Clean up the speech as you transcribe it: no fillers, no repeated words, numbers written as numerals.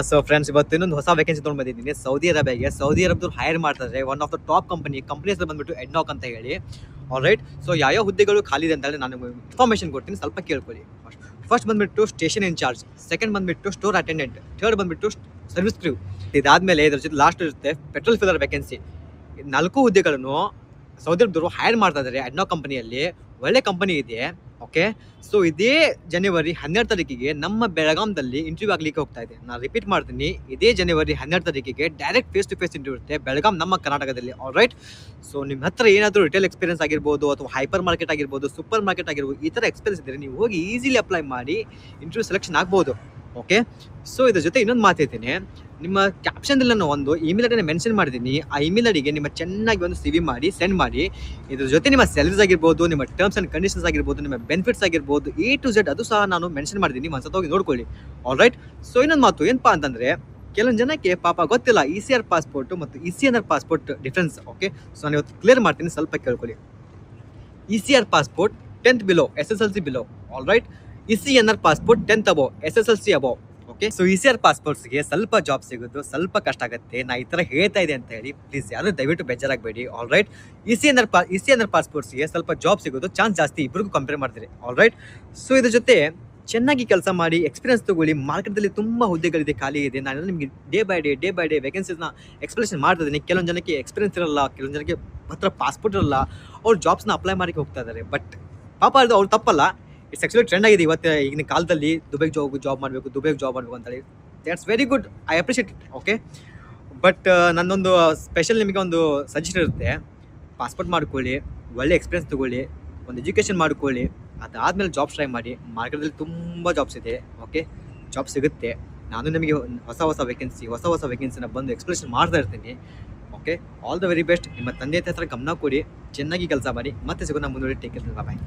So friends, ಇವತ್ತು ಇನ್ನೊಂದು ಹೊಸ ವೇಕೆನ್ಸಿ ತೊಗೊಂಡು ಬಂದಿದ್ದೀನಿ ಸೌದಿ ಅರೇಬಿಯಾಗೆ. ಸೌದಿ ಅರೇಬಿಯದವ್ರು ಹೈರ್ ಮಾಡ್ತಾರೆ. One of the top companies ಬಂದ್ಬಿಟ್ಟು ಎಡ್ನಾಕ್ ಅಂತ ಹೇಳಿ. All right. ಸೊ ಯಾವ ಹುದ್ದೆಗಳು ಖಾಲಿ ಇದೆ ಅಂತ ಹೇಳಿ ನಾನು ಇನ್ಫಾರ್ಮೇಷನ್ ಕೊಡ್ತೀನಿ, ಸ್ವಲ್ಪ ಕೇಳ್ಕೊಳ್ಳಿ. ಫಸ್ಟ್ ಬಂದ್ಬಿಟ್ಟು ಸ್ಟೇಷನ್ ಇನ್ಚಾರ್ಜ್, ಸೆಕೆಂಡ್ ಬಂದ್ಬಿಟ್ಟು ಸ್ಟೋರ್ ಅಟೆಂಡೆಂಟ್, ಥರ್ಡ್ ಬಂದ್ಬಿಟ್ಟು ಸರ್ವಿಸ್ ಕ್ರೂ. ಇದಾದ್ಮೇಲೆ ಇದ್ರ ಜೊತೆ ಲಾಸ್ಟ್ ಇರುತ್ತೆ ಪೆಟ್ರೋಲ್ ಫಿಲ್ಲರ್ ವೇಕೆನ್ಸಿ. 4 ಹುದ್ದೆಗಳನ್ನು ಸೌದಿ ಅರೇಬಿಯದವರು ಹೈರ್ ಮಾಡ್ತಾ ಇದ್ದಾರೆ ಎಡ್ನಾಕ್ ಕಂಪನಿಯಲ್ಲಿ. ಒಳ್ಳೆ ಕಂಪನಿ ಇದೆ. ಓಕೆ. ಸೊ ಇದೇ ಜನವರಿ 12 ತಾರೀಕಿಗೆ ನಮ್ಮ ಬೆಳಗಾಂದಲ್ಲಿ ಇಂಟರ್ವ್ಯೂ ಆಗ್ಲಿಕ್ಕೆ ಹೋಗ್ತಾ ಇದೆ. ನಾನು ರಿಪೀಟ್ ಮಾಡ್ತೀನಿ, ಇದೇ ಜನವರಿ 12 ತಾರೀಕಿಗೆ direct face to face interview ಇರುತ್ತೆ ಬೆಳಗಾಂ, ನಮ್ಮ ಕರ್ನಾಟಕದಲ್ಲಿ. All right. ಸೊ ನಿಮ್ಮ ಹತ್ರ ಏನಾದರೂ ರಿಟೇಲ್ ಎಕ್ಸ್ಪೀರಿಯನ್ಸ್ ಆಗಿರ್ಬೋದು, ಅಥವಾ ಹೈಪರ್ ಮಾರ್ಕೆಟ್ ಆಗಿರ್ಬೋದು, ಸೂಪರ್ ಮಾರ್ಕೆಟ್ ಆಗಿರ್ಬೋದು, ಈ ಥರ ಎಕ್ಸ್ಪೀರಿಯನ್ಸ್ ಇದ್ದರೆ ನೀವು ಹೋಗಿ ಈಸಿಲಿ ಅಪ್ಲೈ ಮಾಡಿ ಇಂಟರ್ವ್ಯೂ ಸೆಲೆಕ್ಷನ್ ಆಗ್ಬೋದು. ಓಕೆ. ಸೊ ಇದ್ರ ಜೊತೆ ಇನ್ನೊಂದು ಮಾತಾಡ್ತೀನಿ, ನಿಮ್ಮ ಕ್ಯಾಪ್ಷನ್ದಲ್ಲಿ ನಾನು ಒಂದು ಇಮೇಲ್ ಐಡಿನ ಮೆನ್ಷನ್ ಮಾಡಿದ್ದೀನಿ. ಆ ಇಮೇಲ್ ಐಡಿಗೆ ನಿಮ್ಮ ಚೆನ್ನಾಗಿ ಒಂದು CV ಮಾಡಿ ಸೆಂಡ್ ಮಾಡಿ. ಇದ್ರ ಜೊತೆ ನಿಮ್ಮ ಸ್ಯಾಲರೀಸ್ ಆಗಿರ್ಬೋದು, ನಿಮ್ಮ ಟರ್ಮ್ಸ್ ಆ್ಯಂಡ್ ಕಂಡೀಷನ್ಸ್ ಆಗಿರ್ಬೋದು, ನಿಮ್ಮ ಬೆನಿಫಿಟ್ಸ್ ಆಗಿರ್ಬೋದು, A to Z ಅದು ಸಹ ನಾನು ಮೆನ್ಷನ್ ಮಾಡಿದ್ದೀನಿ. ಒಂದ್ಸತ ಹೋಗಿ ನೋಡ್ಕೊಳ್ಳಿ. All right. ಸೊ ಇನ್ನೊಂದು ಮಾತು ಏನಪ್ಪಾ ಅಂತಂದರೆ, ಕೆಲವೊಂದು ಜನಕ್ಕೆ ಪಾಪ ಗೊತ್ತಿಲ್ಲ ECR ಪಾಸ್ಪೋರ್ಟ್ ಮತ್ತು ECNR passport difference. Okay. So ನಾನು ಇವತ್ತು ಕ್ಲಿಯರ್ ಮಾಡ್ತೀನಿ, ಸ್ವಲ್ಪ ಕೇಳ್ಕೊಳ್ಳಿ. ECR passport 10th below, SSLC below. All right. ECNR passport 10th ಅಬೋ, SSLC ಅಬೋ. ಓಕೆ. ಸೊ ECR ಪಾಸ್ಪೋರ್ಟ್ಸ್ಗೆ ಸ್ವಲ್ಪ ಜಾಬ್ ಸಿಗೋದು ಸ್ವಲ್ಪ ಕಷ್ಟ ಆಗುತ್ತೆ. ನಾ ಈ ಥರ ಹೇಳ್ತಾ ಇದೆ ಅಂತ ಹೇಳಿ ಪ್ಲೀಸ್ ಯಾರು ದಯವಿಟ್ಟು ಬೇಜಾರಾಗಬೇಡಿ. All right. ECNR ಪಾಸ್ಪೋರ್ಟ್ಸ್ಗೆ ಸ್ವಲ್ಪ ಜಾಬ್ ಸಿಗೋದು ಚಾನ್ಸ್ ಜಾಸ್ತಿ, ಇಬ್ಬರಿಗೂ ಕಂಪೇರ್ ಮಾಡ್ತೀರಿ. All right. ಸೊ ಇದ್ರ ಜೊತೆ ಚೆನ್ನಾಗಿ ಕೆಲಸ ಮಾಡಿ ಎಕ್ಸ್ಪೀರಿಯನ್ಸ್ ತಗೊಳ್ಳಿ. ಮಾರ್ಕೆಟಲ್ಲಿ ತುಂಬ ಹುದ್ದೆಗಳಿದೆ, ಖಾಲಿ ಇದೆ. ನಾನು ನಿಮಗೆ ಡೇ ಬೈ ಡೇ ವೇಕೆನ್ಸೀಸ್ನ ಎಕ್ಸ್ಪ್ಲೇಷನ್ ಮಾಡ್ತಿದ್ದೀನಿ. ಕೆಲವೊಂದು ಜನಕ್ಕೆ ಎಕ್ಸ್ಪೀರಿಯನ್ಸ್ ಇರಲ್ಲ, ಕೆಲವೊಂದು ಜನಕ್ಕೆ ಹತ್ರ ಪಾಸ್ಪೋರ್ಟ್ ಇರಲ್ಲ, ಅವ್ರು ಜಾಬ್ಸ್ನ ಅಪ್ಲೈ ಮಾಡೋಕ್ಕೆ ಹೋಗ್ತಾ ಇದ್ದಾರೆ. ಬಟ್ ಪಾಪ ಅದು ಅವ್ರು ತಪ್ಪಲ್ಲ. ಇಟ್ಸ್ ಆ್ಯಕ್ಚುಲಿ ಟ್ರೆಂಡ್ ಆಗಿದೆ ಇವತ್ತು ಈಗಿನ ಕಾಲದಲ್ಲಿ. ದುಬೈಗೆ ಜಾಬ್ ಮಾಡಬೇಕು ಅಂತೇಳಿ. That's very good, I appreciate it. Okay. But ನನ್ನೊಂದು ಸ್ಪೆಷಲ್ ನಿಮಗೆ ಒಂದು ಸಜೆಷನ್ ಇರುತ್ತೆ. ಪಾಸ್ಪೋರ್ಟ್ ಮಾಡ್ಕೊಳ್ಳಿ, ಒಳ್ಳೆ ಎಕ್ಸ್ಪೀರಿಯನ್ಸ್ ತೊಗೊಳ್ಳಿ, ಒಂದು ಎಜುಕೇಷನ್ ಮಾಡ್ಕೊಳ್ಳಿ. ಅದಾದಮೇಲೆ ಜಾಬ್ಸ್ ಟ್ರೈ ಮಾಡಿ. ಮಾರ್ಕೆಟಲ್ಲಿ ತುಂಬ ಜಾಬ್ಸ್ ಇದೆ. ಓಕೆ. ಜಾಬ್ ಸಿಗುತ್ತೆ. ನಾನು ನಿಮಗೆ ಹೊಸ ವೇಕೆನ್ಸಿನ ಬಂದು ಎಕ್ಸ್ಪ್ಲೇಷನ್ ಮಾಡ್ತಾ ಇರ್ತೀನಿ. Okay. All the very best. ನಿಮ್ಮ ತಂದೆ ಹತ್ರ ಗಮನ ಕೊಡಿ, ಚೆನ್ನಾಗಿ ಕೆಲಸ ಮಾಡಿ. ಮತ್ತೆ ಸಿಗೋಣ ಮುಂದೆ. Take care. ಬಾಯ್.